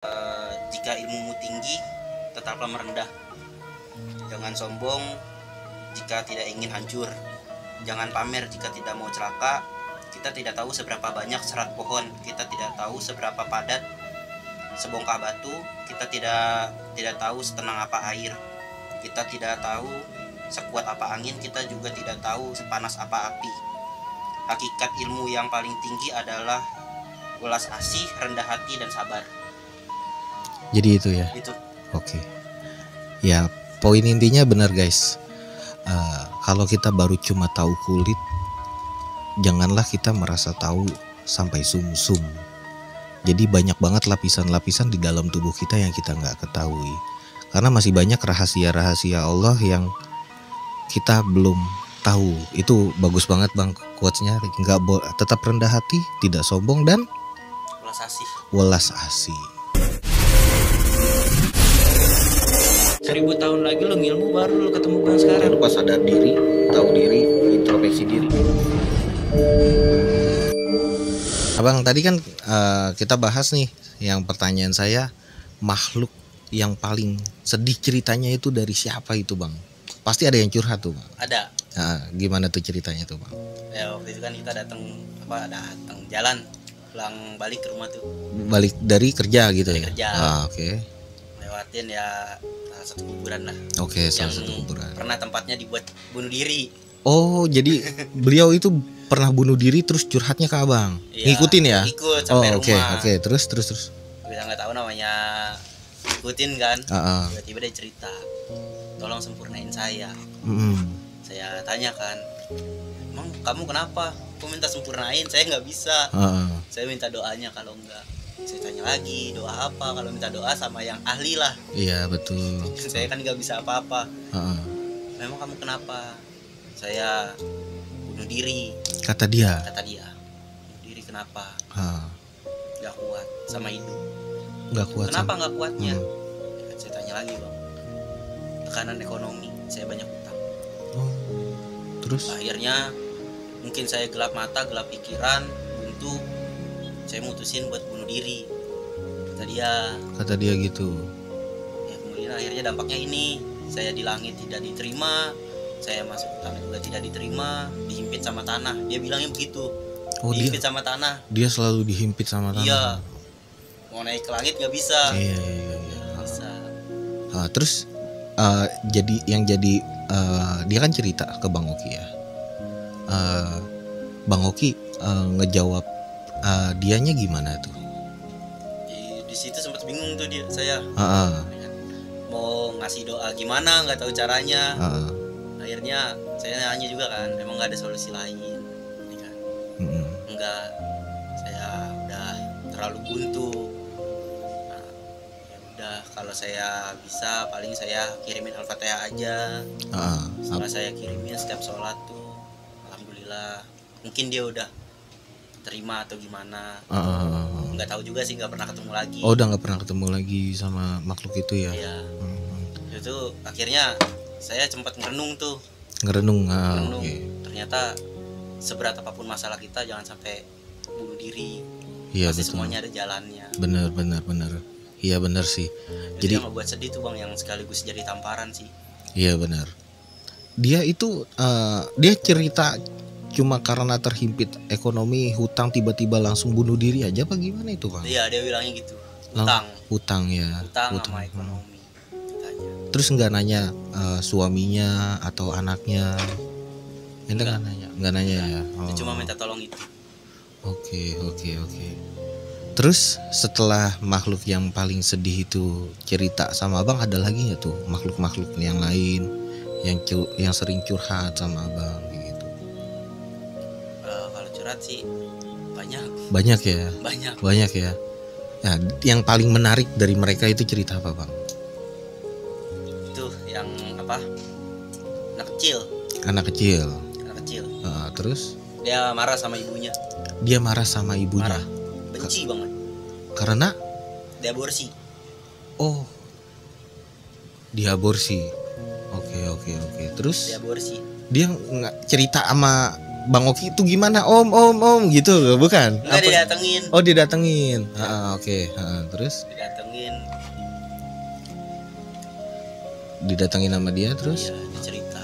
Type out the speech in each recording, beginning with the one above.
Jika ilmumu tinggi, tetaplah merendah. Jangan sombong jika tidak ingin hancur. Jangan pamer jika tidak mau celaka. Kita tidak tahu seberapa banyak serat pohon, kita tidak tahu seberapa padat sebongkah batu, kita tidak tahu setenang apa air, kita tidak tahu sekuat apa angin, kita juga tidak tahu sepanas apa api. Hakikat ilmu yang paling tinggi adalah welas asih, rendah hati, dan sabar. Jadi itu ya. Itu. Oke. Ya, poin intinya benar guys. Kalau kita baru cuma tahu kulit, janganlah kita merasa tahu sampai sumsum. Jadi banyak banget lapisan-lapisan di dalam tubuh kita yang kita nggak ketahui. Karena masih banyak rahasia-rahasia Allah yang kita belum tahu. Itu bagus banget bang quotes-nya. Tetap rendah hati, tidak sombong, dan Welas asih. welas asih. 1000 tahun lagi lo ngilmu baru lo ketemu gue sekarang. Jangan lupa sadar diri, tahu diri, introspeksi diri. Abang tadi kan kita bahas nih, yang pertanyaan saya, makhluk yang paling sedih ceritanya itu dari siapa itu bang? Pasti ada yang curhat tuh bang. Ada. Gimana tuh ceritanya tuh bang? Ya waktu itu kan kita datang jalan pulang balik ke rumah tuh. Balik dari kerja gitu Dari ya? kerja. Oke. Lewatin ya salah satu kuburan lah. Oke, salah Yang satu kuburan. Pernah tempatnya dibuat bunuh diri. Oh, jadi beliau itu pernah bunuh diri terus curhatnya ke abang. Iya, Ngikutin ya? Ikut Oh, sampai oke, rumah. oke. Terus. Kita nggak tahu namanya, ikutin kan. Heeh. Tiba-tiba dia cerita, tolong sempurnain saya. Mm. Saya tanya kan, emang kamu kenapa? Aku minta sempurnain, saya nggak bisa. Heeh. Saya minta doanya, kalau enggak saya tanya lagi doa apa. Kalau minta doa sama yang ahli lah. Iya betul. Saya kan nggak bisa apa-apa. Heeh. Memang kamu kenapa? Saya bunuh diri, Kata dia. bunuh diri kenapa? Nggak kuat sama hidup. Nggak kuat. Kenapa nggak kuatnya? Hmm. Ya kan saya tanya lagi bang, tekanan ekonomi, saya banyak utang. Oh. Terus? Akhirnya mungkin saya gelap mata, gelap pikiran, buntu, saya mutusin buat bunuh diri. Kata dia gitu. ya, kemudian akhirnya dampaknya ini, saya di langit tidak diterima, saya masuk tanah juga tidak diterima, dihimpit sama tanah. Dia bilangnya begitu. Oh, Dihimpit sama tanah. dia selalu dihimpit sama tanah. Iya. Mau naik ke langit nggak bisa. Iya. Nggak bisa. Terus dia kan cerita ke Bang Oki ya. Bang Oki ngejawab dianya gimana tuh? Di situ sempat bingung tuh saya. Heeh. Mau ngasih doa gimana, nggak tahu caranya. Heeh. Akhirnya saya nanya juga kan, emang nggak ada solusi lain, ya kan? Enggak, saya udah terlalu buntu. Nah, ya udah, kalau saya bisa paling saya kirimin Al-Fatihah aja. Setelah saya kirimin setiap sholat tuh, alhamdulillah, mungkin dia udah terima atau gimana. Nggak tahu juga sih, nggak pernah ketemu lagi. Oh, udah nggak pernah ketemu lagi sama makhluk itu ya? Iya. Itu akhirnya saya sempat ngerenung tuh. Ngerenung. Okay. Ternyata seberat apapun masalah kita, jangan sampai bunuh diri. Iya, Pasti betul. semuanya ada jalannya. Bener. Iya bener sih. Jadi yang ngebuat sedih tuh bang, yang sekaligus jadi tamparan sih. Iya benar. Dia itu dia cerita cuma karena terhimpit ekonomi, hutang, tiba-tiba langsung bunuh diri aja apa gimana itu bang? Iya, dia bilangnya gitu. Hutang ya. Hutang sama ekonomi. Katanya. Terus nggak nanya suaminya atau anaknya? Ente nggak nanya ya? Dia cuma minta tolong itu. Oke. Terus setelah makhluk yang paling sedih itu cerita sama abang, ada lagi nggak tuh makhluk-makhluk yang lain yang sering curhat sama abang gitu? Kalau curhat sih banyak. Banyak ya. Banyak. Ya. Nah, yang paling menarik dari mereka itu cerita apa bang? Itu yang apa? Anak kecil. Terus? Dia marah sama ibunya. Dia marah sama ibunya. Marah. Benci banget. Karena? Dia aborsi. Oh. Diaborsi. Oke. Terus? Dia aborsi. Dia nggak cerita sama Bang Oki itu gimana om gitu bukan? Enggak, didatengin. Oh didatengin. Oke. Terus Didatengin. didatengin sama dia terus? Iya, dicerita.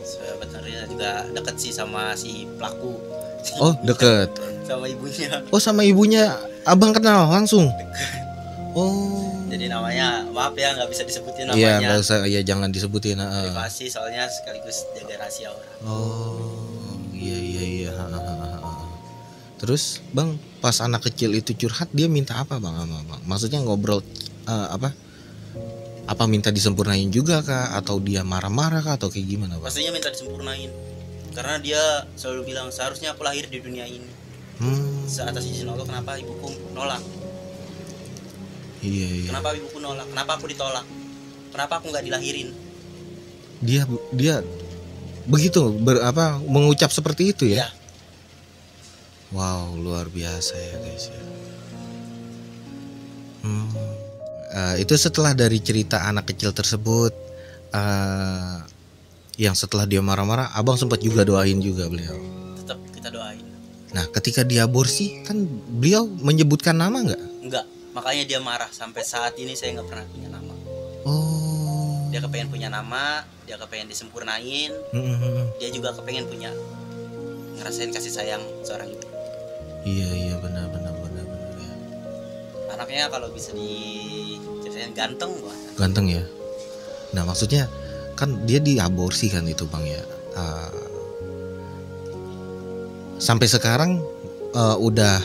Sebenarnya juga deket sih sama si pelaku. Oh deket. Sama ibunya. Oh sama ibunya abang kenal langsung. Oh. Jadi namanya maaf ya nggak bisa disebutin Iya namanya. nggak usah, ya jangan disebutin. Privasi soalnya sekaligus jaga rahasia orang. Oh iya. Terus bang pas anak kecil itu curhat dia minta apa bang sama bang? Maksudnya ngobrol apa minta disempurnain juga kah atau dia marah-marah kah atau kayak gimana bang? Pastinya minta disempurnain. Karena dia selalu bilang seharusnya aku lahir di dunia ini. Seatas izin Allah, kenapa ibuku nolak? Iya. Kenapa ibuku nolak? Kenapa aku ditolak? Kenapa aku nggak dilahirin? Dia begitu mengucap seperti itu ya? Iya. Wow luar biasa ya guys ya. Itu setelah dari cerita anak kecil tersebut, yang setelah dia marah-marah, abang sempat juga doain juga beliau. Tetap kita doain. Nah ketika dia aborsi kan beliau menyebutkan nama nggak? Enggak, makanya dia marah. Sampai saat ini saya nggak pernah punya nama. Oh. Dia kepengen punya nama, dia kepengen disempurnain, dia juga kepengen punya ngerasain kasih sayang seorang ibu. Iya benar ya. Anaknya kalau bisa diceritain ganteng banget. Ganteng ya. Nah maksudnya kan dia diaborsi kan itu bang ya. Sampai sekarang udah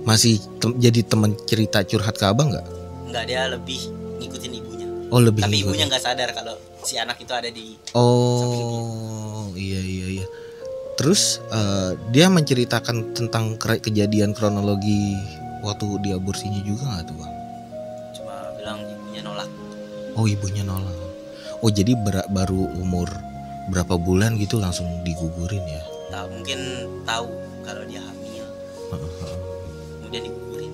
masih jadi teman cerita curhat ke abang nggak? Enggak, dia lebih ngikutin ibunya. Oh lebih. Tapi ngikutin. ibunya nggak sadar kalau si anak itu ada di. Oh iya. Terus dia menceritakan tentang kejadian kronologi waktu diaborsinya juga nggak tuh bang? Cuma bilang ibunya nolak. Oh ibunya nolak. Oh jadi baru umur berapa bulan gitu langsung digugurin ya? Mungkin tahu kalau dia hamil. Kemudian digugurin.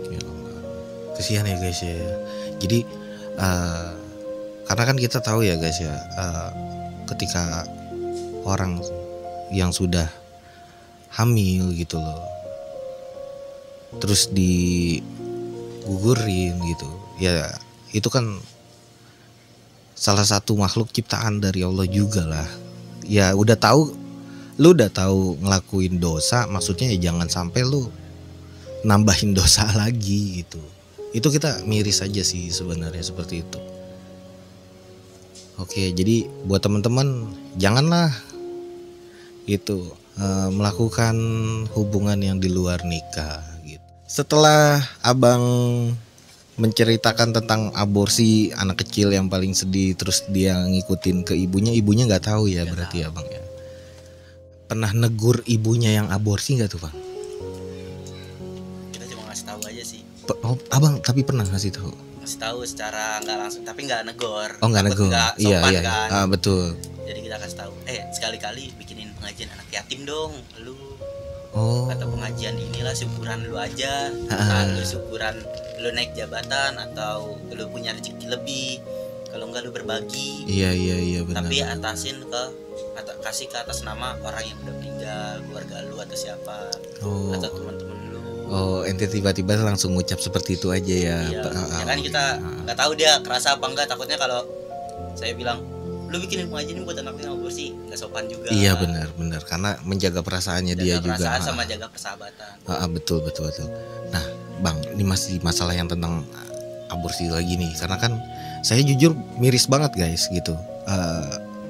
Ya, kesian ya guys ya. Jadi karena kan kita tahu ya guys ya, ketika orang yang sudah hamil gitu loh, terus digugurin gitu, ya itu kan salah satu makhluk ciptaan dari Allah juga lah. Ya lu udah tahu ngelakuin dosa, maksudnya ya jangan sampai lu nambahin dosa lagi gitu. Itu kita miris aja sih sebenarnya seperti itu. Oke, jadi buat teman-teman janganlah itu melakukan hubungan yang di luar nikah gitu. Setelah abang menceritakan tentang aborsi anak kecil yang paling sedih, terus dia ngikutin ke ibunya nggak tahu ya, berarti ya bang ya. Pernah negur ibunya yang aborsi nggak tuh bang? Kita cuma ngasih tahu aja sih. Abang tapi pernah ngasih tahu? Ngasih tahu secara nggak langsung, tapi nggak negor. Oh nggak negor. Iya. Kan? Betul. Jadi kita kasih tahu, sekali-kali bikinin pengajian anak yatim dong, lu. Oh. Atau pengajian inilah syukuran lu aja. Lu syukuran lu naik jabatan atau lu punya rezeki lebih. Kalau enggak lu berbagi. Iya benar. Tapi atasin kasih ke atas nama orang yang udah meninggal, keluarga lu atau siapa. Atau teman-teman lu. Oh, ente tiba-tiba langsung ngucap seperti itu aja ya. Iya. Ya kan kita nggak tahu dia kerasa apa enggak, takutnya kalau saya bilang lu bikinin pengajian buat anaknya aborsi nggak sopan juga. Iya benar karena menjaga perasaannya dia juga. Perasaan sama jaga persahabatan. Betul. Nah bang, ini masih masalah yang tentang aborsi lagi nih, karena kan saya jujur miris banget guys gitu.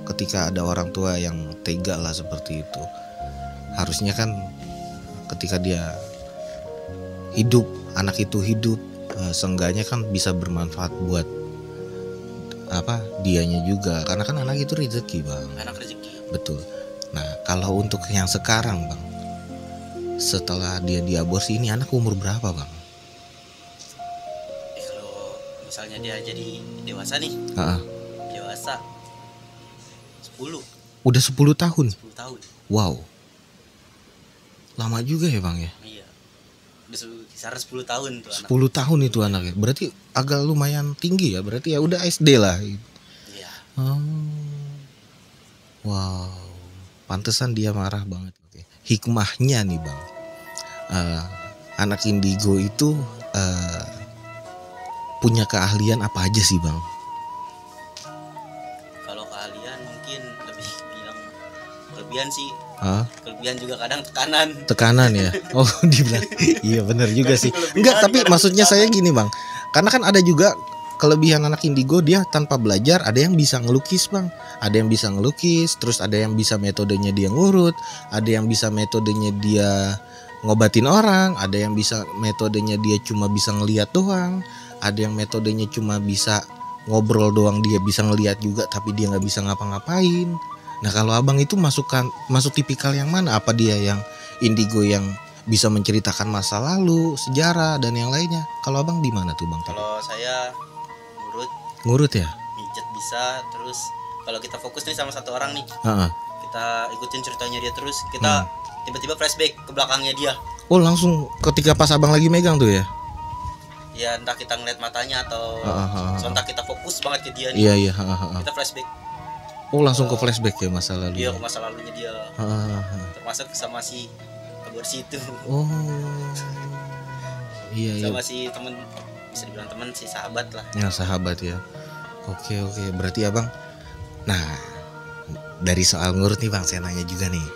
Ketika ada orang tua yang tega lah seperti itu, harusnya kan ketika dia hidup, anak itu hidup, seenggaknya kan bisa bermanfaat buat dianya juga, karena kan anak itu rezeki bang. Anak rezeki. Betul. Nah kalau untuk yang sekarang bang, setelah dia diaborsi ini anak umur berapa bang? Kalau misalnya dia jadi dewasa nih, dewasa 10. Udah 10 tahun. 10 tahun. Wow, lama juga ya bang ya. Iya. Udah kisaran 10 tahun tuh anak. 10 tahun itu anaknya. Berarti agak lumayan tinggi ya. Berarti ya udah SD lah. Iya. Wow. pantesan dia marah banget. Oke. Hikmahnya nih bang, anak indigo itu punya keahlian apa aja sih bang? Kalau keahlian mungkin lebih bilang kelebihan sih. Hah? Kelebihan juga kadang tekanan. Tekanan ya. Oh dibilang iya benar juga sih. Enggak, tapi maksudnya saya gini bang, karena kan ada juga kelebihan anak indigo, dia tanpa belajar ada yang bisa ngelukis bang, ada yang bisa ngelukis, terus ada yang bisa metodenya dia ngurut, ada yang bisa metodenya dia ngobatin orang, ada yang bisa metodenya dia cuma bisa ngeliat doang, ada yang metodenya cuma bisa ngobrol doang, dia bisa ngeliat juga tapi dia nggak bisa ngapa-ngapain. Nah kalau abang itu masuk tipikal yang mana? Apa dia yang indigo yang bisa menceritakan masa lalu, sejarah dan yang lainnya? Kalau abang di mana tuh bang? Kalau saya Ngurut ya? mijet bisa. Terus kalau kita fokus nih sama satu orang nih, Heeh. kita ikutin ceritanya dia terus, kita tiba-tiba flashback ke belakangnya dia. Oh langsung ketika pas abang lagi megang tuh ya? Ya entah kita ngeliat matanya atau sontak kita fokus banget ke dia nih. Iya iya. Kita flashback. Oh langsung ke flashback ya masa lalu. Dia ke masa lalunya dia. Termasuk sama si aborsi itu. Oh iya iya. Sama si temen, bisa dibilang temen, si sahabat lah. Ya sahabat ya. Oke berarti abang. Nah dari soal ngurut nih bang, saya nanya juga nih.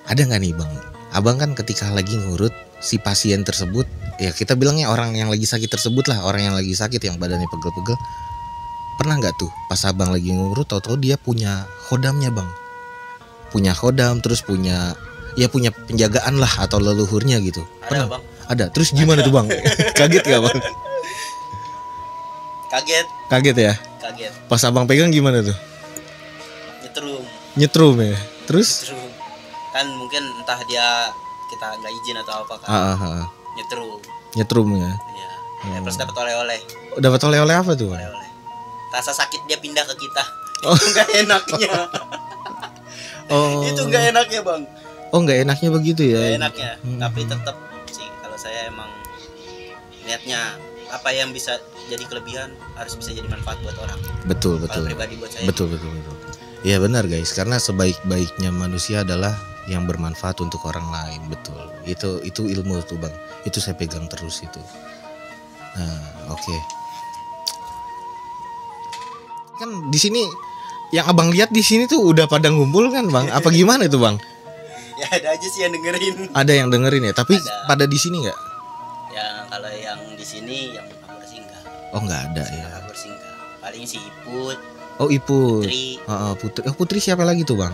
Ada nggak nih bang? Abang kan ketika lagi ngurut si pasien tersebut, ya kita bilangnya orang yang lagi sakit tersebut lah, orang yang lagi sakit yang badannya pegel-pegel. Pernah nggak tuh pas abang lagi ngurut, tahu-tahu dia punya khodamnya bang? Punya khodam, terus punya penjagaan lah atau leluhurnya gitu. Ada bang. Ada. Terus gimana tuh bang? Kaget gak bang? Kaget ya? Kaget. Pas abang pegang gimana tuh? Nyetrum ya. Terus? Kan mungkin entah dia kita nggak izin atau apa kan. Nyetrum ya. Iya. Terus dapat oleh-oleh. Dapat oleh-oleh apa tuh? Oleh-oleh. Rasa sakit dia pindah ke kita. Oh. Itu nggak enaknya. Oh. Itu nggak enaknya bang. Oh nggak enaknya begitu ya? Nggak enaknya. Tapi tetap sih kalau saya emang lihatnya apa yang bisa jadi kelebihan harus bisa jadi manfaat buat orang. Betul. Kalau pribadi buat saya. Betul. Iya benar guys, karena sebaik-baiknya manusia adalah yang bermanfaat untuk orang lain. Betul. Itu ilmu tuh bang. Itu saya pegang terus itu. Nah, oke. Kan di sini yang abang lihat di sini tuh udah pada ngumpul kan bang? Apa gimana itu bang? Ya ada aja sih yang dengerin. Ada yang dengerin ya, tapi ada. pada di sini nggak? Ya kalau yang di sini yang aborsi enggak. Oh nggak ada ya. Aborsi enggak. Paling si Iput. Oh Iput. Putri. Putri siapa lagi tuh bang?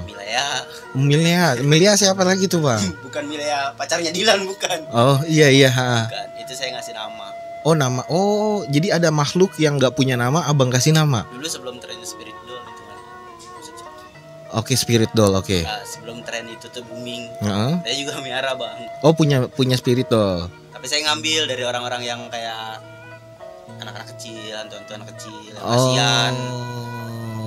Milea siapa lagi tuh bang? Bukan Milea, pacarnya Dilan bukan. Oh iya. Bukan, itu saya ngasih nama. Oh nama. Oh jadi ada makhluk yang nggak punya nama, abang kasih nama. Dulu sebelum tren spirit doll itu kan. Oke, spirit doll, oke. Nah, sebelum tren itu tuh booming. Saya juga miara bang. Oh punya spirit doll. Tapi saya ngambil dari orang-orang yang kayak anak-anak kecil, hantu-hantu anak kecil, kasihan.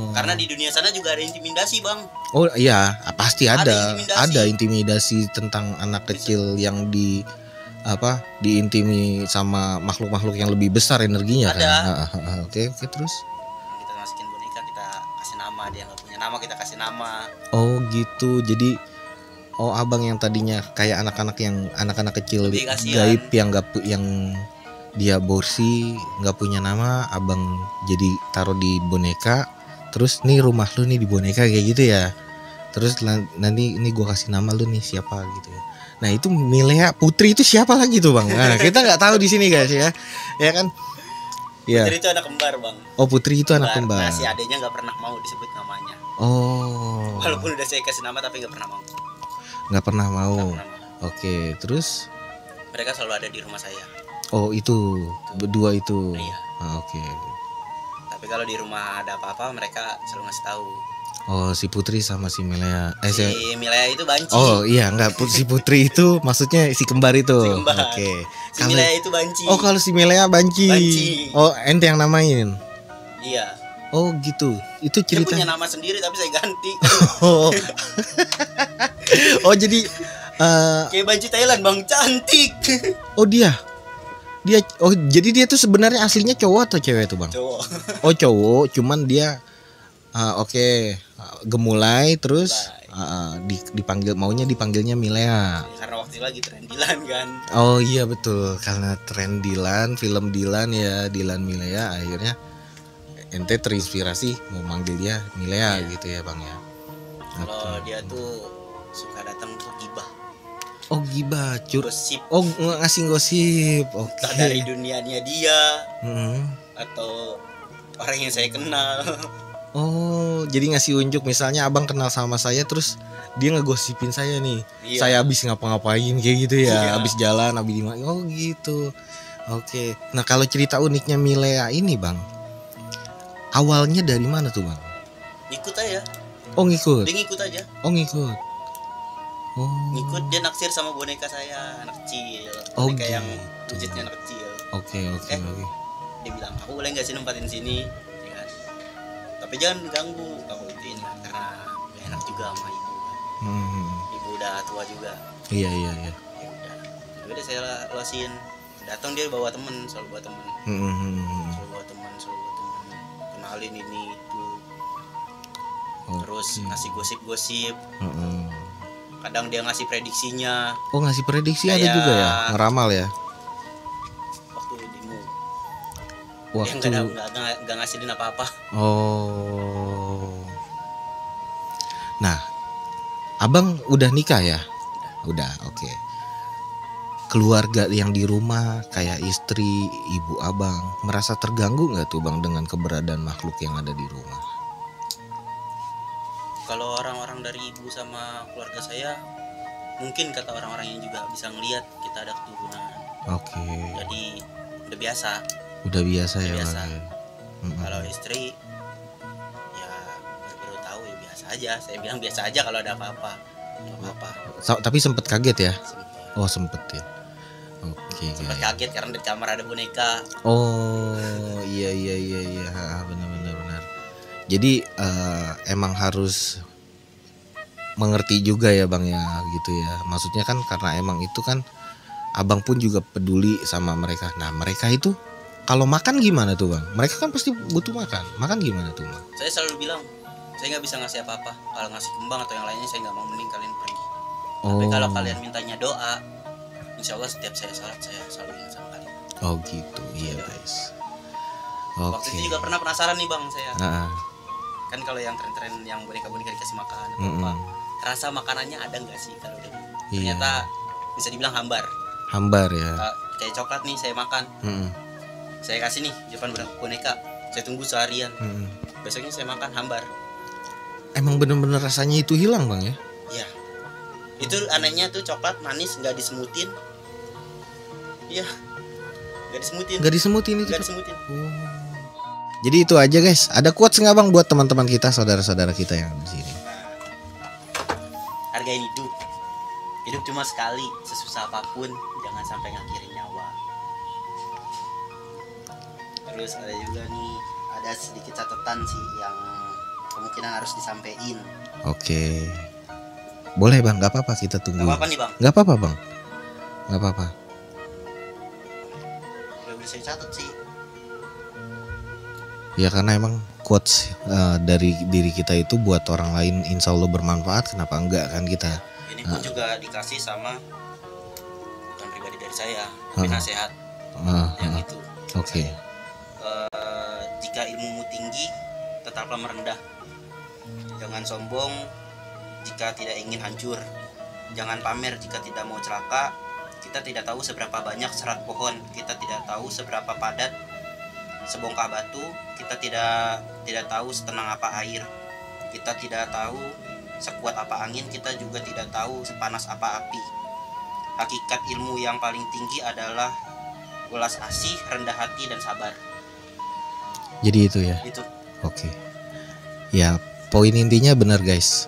Karena di dunia sana juga ada intimidasi bang. Oh iya, pasti ada. Ada intimidasi tentang anak kecil yang diintimi sama makhluk-makhluk yang lebih besar energinya ada. Kan. Oke, terus kita masukin boneka, kita kasih nama, dia nggak punya nama kita kasih nama. Oh gitu. Jadi abang yang tadinya kayak anak-anak kecil gaib yang dia aborsi nggak punya nama, abang jadi taruh di boneka. Terus nih rumah lu nih di boneka kayak gitu ya. Terus nanti ini gua kasih nama lu nih siapa gitu ya. Nah itu Milea Putri itu siapa lagi tuh bang? Nah kita nggak tahu di sini guys ya kan? Ya. Putri itu anak kembar bang. Oh Putri itu anak kembar. Nah si adenya nggak pernah mau disebut namanya. Oh. Walaupun udah saya kasih nama tapi nggak pernah mau. Nggak pernah mau. Oke terus? Mereka selalu ada di rumah saya. Oh itu berdua itu. Iya. Oke. Tapi kalau di rumah ada apa-apa mereka selalu ngasih tahu. Oh si Putri sama si Milea. Si Milea itu banci. Oh iya enggak, si Putri itu maksudnya si kembar itu. Si kembar. Oke. Si Milea itu banci. Oh kalau si Milea banci. Oh ente yang namain. Iya. Oh gitu. Itu cerita. Dia punya nama sendiri tapi saya ganti. Oh. Oh jadi kayak banci Thailand bang, cantik. Oh dia. Jadi dia tuh sebenarnya aslinya cowok atau cewek tuh bang? Cowok. Oh cowok, cuman dia Oke. Gemulai terus Mulai. dipanggilnya Milea. Karena waktu itu lagi tren Dilan kan. Oh iya betul, karena tren Dilan, film Dilan ya, Dilan Milea, akhirnya ente terinspirasi mau manggil dia Milea Iya. gitu ya Bang ya. Kalau Oke. dia tuh suka datang tuh gibah, Oh gibah, gosip, Oh ngasih gosip. Oke. entah dari dunianya dia Mm. atau orang yang saya kenal. Oh, jadi ngasih unjuk, misalnya abang kenal sama saya terus dia ngegosipin saya nih. Iya. Saya habis ngapa-ngapain kayak gitu ya, Iya. habis jalan, habis di mana. Oh gitu. Oke. Nah, kalau cerita uniknya Milea ini, Bang. Awalnya dari mana tuh, Bang? Ngikut aja, Oh, ngikut. dia ngikut aja, Oh, ngikut. Oh. ngikut dia naksir sama boneka saya anak kecil, Oh, boneka yang gitu. wujudnya anak kecil. Oke. Dia bilang, aku boleh nggak sih nempatin sini, ya kan? Tapi jangan ganggu, aku ituin lah, karena gak enak juga sama ibu. Hmm. Ibu udah tua juga. Iya. Ya udah saya luasin. Datang dia bawa temen, selalu bawa temen, Hmm. selalu bawa temen, kenalin ini itu, terus Oke. ngasih gosip-gosip. Hmm. Kadang dia ngasih prediksinya Oh, ngasih prediksi ada Kayak- juga ya, ngeramal ya. waktu demo. Dia Waktu nggak ngasilin apa-apa. Oh. Nah, abang udah nikah ya? Udah, oke. Keluarga yang di rumah kayak istri, ibu abang merasa terganggu nggak tuh bang dengan keberadaan makhluk yang ada di rumah? Kalau orang-orang dari ibu sama keluarga saya, mungkin kata orang-orang yang juga bisa ngelihat kita ada keturunan. Oke, Jadi udah biasa. udah biasa ya Biasa. bang. ya? Mm-mm. Kalau istri, ya baru tahu ya biasa aja. Saya bilang biasa aja kalau ada apa-apa. Nggak apa-apa. Tapi sempet kaget ya? Sempet Oh sempet ya. Oke. guys. kaget karena di kamar ada boneka. Oh iya benar. Jadi emang harus mengerti juga ya bang ya gitu ya. Maksudnya kan karena emang itu kan abang pun juga peduli sama mereka. Nah mereka itu kalau makan gimana tuh bang? Mereka kan pasti butuh makan. Makan gimana tuh bang? Saya selalu bilang, saya nggak bisa ngasih apa-apa. Kalau ngasih kembang atau yang lainnya saya nggak mau, mending kalian pergi. Tapi kalau kalian mintanya doa, insya Allah setiap saya sholat saya selalu ingat sama kalian. Oh gitu, iya guys. Oke. Waktu itu juga pernah penasaran nih bang saya. Ah, Kan kalau yang tren-tren yang boneka-boneka dikasih makan, mm-mm. apa, rasa makanannya ada nggak sih kalau udah? Iya. Ternyata bisa dibilang hambar. Hambar ya. Kayak coklat nih saya makan, Mm-mm. saya kasih nih di depan boneka, saya tunggu seharian, Mm-mm. besoknya saya makan hambar. Emang bener-bener rasanya itu hilang bang ya? Ya, itu anehnya tuh coklat manis nggak disemutin. Iya, nggak disemutin. Nggak disemutin itu? Nggak disemutin. Oh. Jadi itu aja guys. Ada quotes nggak bang buat teman-teman kita, saudara-saudara kita yang di sini? Hargain hidup. Hidup cuma sekali, sesusah apapun jangan sampai ngakhirin nyawa. Terus ada juga nih, ada sedikit catatan sih yang kemungkinan harus disampaikan. Oke. Boleh bang, nggak apa-apa kita tunggu. Gak apa-apa nih bang, Nggak apa-apa bang. Nggak apa-apa. udah bisa catat sih. Ya karena emang quotes dari diri kita itu buat orang lain insya Allah bermanfaat. Kenapa enggak kan kita? Ini pun juga dikasih sama bukan pribadi dari saya, tapi nasihat yang itu. Oke. Jika ilmumu tinggi, tetaplah merendah. Jangan sombong jika tidak ingin hancur. Jangan pamer jika tidak mau celaka. Kita tidak tahu seberapa banyak serat pohon. Kita tidak tahu seberapa padat sebongkah batu. Kita tidak tahu setenang apa air. Kita tidak tahu sekuat apa angin. Kita juga tidak tahu sepanas apa api. Hakikat ilmu yang paling tinggi adalah welas asih, rendah hati, dan sabar. Jadi itu ya. Itu. Oke. Ya poin intinya benar guys.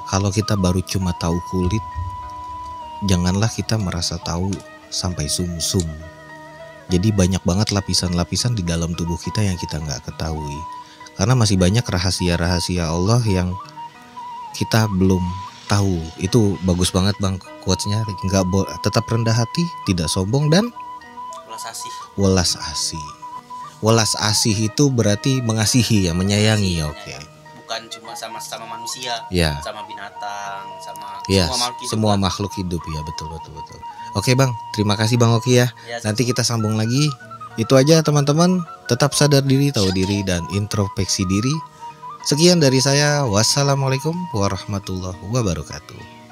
Kalau kita baru cuma tahu kulit, janganlah kita merasa tahu sampai sumsum. Jadi banyak banget lapisan-lapisan di dalam tubuh kita yang kita nggak ketahui. Karena masih banyak rahasia-rahasia Allah yang kita belum tahu. Itu bagus banget bang quotes-nya. Tetap rendah hati, tidak sombong dan Welas asih. welas asih. welas asih itu berarti mengasihi ya, menyayangi ya. Oke. Bukan cuma sama manusia, Ya. sama binatang, sama Ya, semua makhluk hidup. semua makhluk hidup ya, betul. Oke Bang, terima kasih Bang Oki ya. Ya, Nanti kita sambung lagi. Itu aja teman-teman, tetap sadar diri, tahu diri dan introspeksi diri. Sekian dari saya. Wassalamualaikum warahmatullahi wabarakatuh.